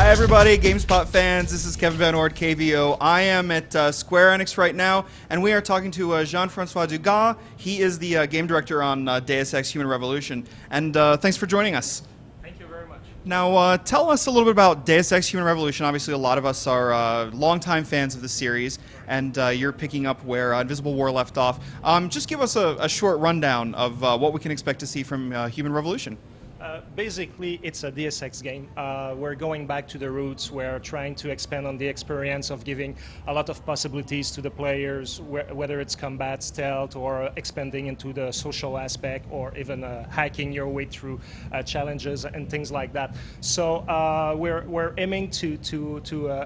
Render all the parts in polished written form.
Hi everybody, GameSpot fans, this is Kevin Van Ord, KVO. I am at Square Enix right now, and we are talking to Jean-Francois Dugas. He is the game director on Deus Ex Human Revolution, and thanks for joining us. Thank you very much. Now, tell us a little bit about Deus Ex Human Revolution. Obviously, a lot of us are longtime fans of the series, and you're picking up where Invisible War left off. Just give us a short rundown of what we can expect to see from Human Revolution. Basically, it's a Deus Ex game. We're going back to the roots. We're trying to expand on the experience of giving a lot of possibilities to the players, whether it's combat, stealth, or expanding into the social aspect, or even hacking your way through challenges and things like that. So we're aiming to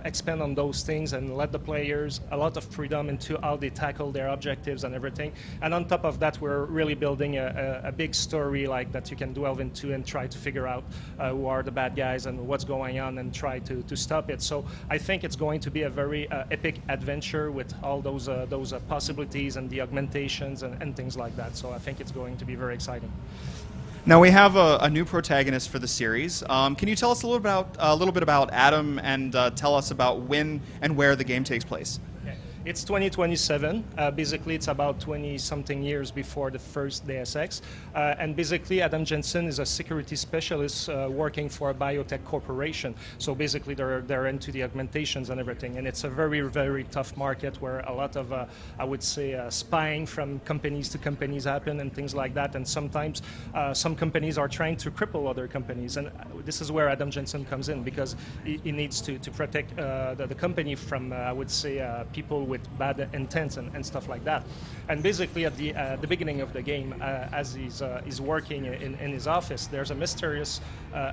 expand on those things and let the players a lot of freedom into how they tackle their objectives and everything. And on top of that, we're really building a big story like that you can delve into and try to figure out who are the bad guys and what's going on and try to stop it. So I think it's going to be a very epic adventure with all those possibilities and the augmentations and things like that. So I think it's going to be very exciting. Now we have a new protagonist for the series. Can you tell us a little bit about Adam and tell us about when and where the game takes place? It's 2027. Basically, it's about 20-something years before the first Deus Ex. And basically, Adam Jensen is a security specialist working for a biotech corporation. So basically, they're into the augmentations and everything. And it's a very, very tough market where a lot of, I would say, spying from companies to companies happen and things like that. And sometimes some companies are trying to cripple other companies. And this is where Adam Jensen comes in, because he needs to protect the company from, I would say, people with bad intents and stuff like that. And basically at the beginning of the game, as he's working in his office, there's a mysterious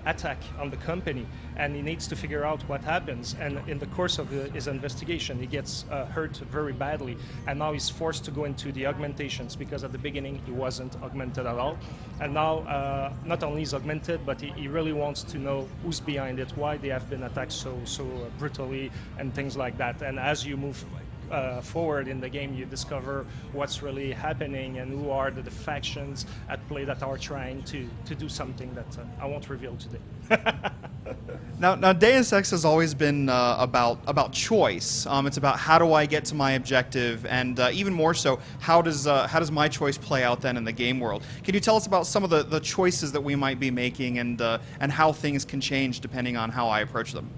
attack on the company, and he needs to figure out what happens. And in the course of his investigation, he gets hurt very badly, and now he's forced to go into the augmentations, because at the beginning he wasn't augmented at all. And now not only is augmented, but he really wants to know who's behind it, why they have been attacked so brutally and things like that. And as you move forward in the game, you discover what's really happening and who are the factions at play that are trying to do something that I won't reveal today. Now, Deus Ex has always been about choice. It's about how do I get to my objective, and even more so, how does my choice play out then in the game world? Can you tell us about some of the choices that we might be making, and how things can change depending on how I approach them?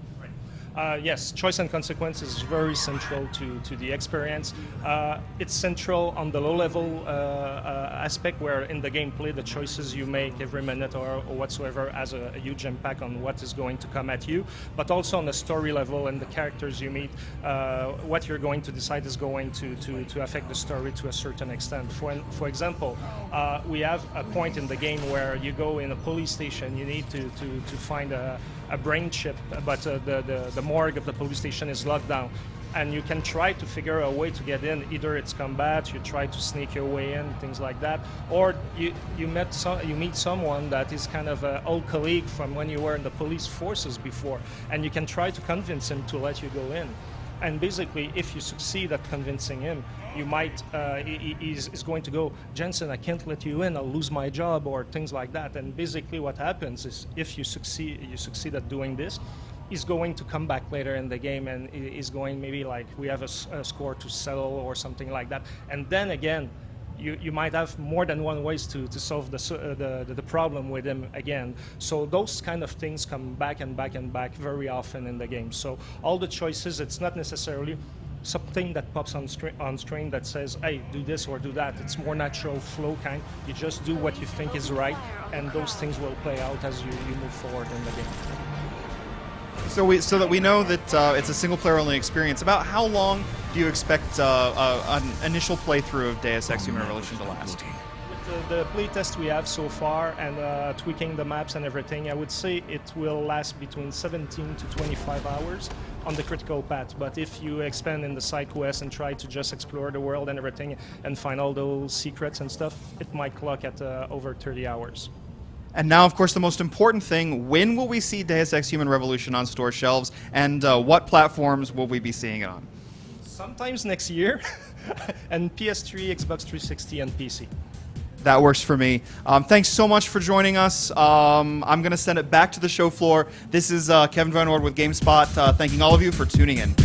Yes, choice and consequence is very central to the experience. It's central on the low-level aspect, where in the gameplay the choices you make every minute or whatsoever has a huge impact on what is going to come at you, but also on the story level and the characters you meet. What you're going to decide is going to affect the story to a certain extent. For example, we have a point in the game where you go in a police station, you need to find a brain chip, but the morgue of the police station is locked down, and you can try to figure a way to get in. Either it's combat, you try to sneak your way in, things like that, or you meet someone that is kind of an old colleague from when you were in the police forces before, and you can try to convince him to let you go in. And basically, if you succeed at convincing him, you might, he's going to go, Jensen, I can't let you in, I'll lose my job, or things like that. And basically what happens is, if you succeed at doing this, he's going to come back later in the game, and he's going, maybe like, we have a score to settle or something like that. And then again, you might have more than one ways to solve the problem with him again. So those kind of things come back and back and back very often in the game. So all the choices, it's not necessarily something that pops on screen that says, hey, do this or do that. It's more natural flow kind. You just do what you think is right, and those things will play out as you move forward in the game. So that we know that it's a single-player only experience, about how long do you expect an initial playthrough of Deus Ex Human Revolution to last? With the playtest we have so far, and tweaking the maps and everything, I would say it will last between 17 to 25 hours on the critical path. But if you expand in the side quest and try to just explore the world and everything and find all those secrets and stuff, it might clock at over 30 hours. And now, of course, the most important thing, when will we see Deus Ex Human Revolution on store shelves, and what platforms will we be seeing it on? Sometimes next year, and PS3, Xbox 360, and PC. That works for me. Thanks so much for joining us. I'm going to send it back to the show floor. This is Kevin Van Ord with GameSpot, thanking all of you for tuning in.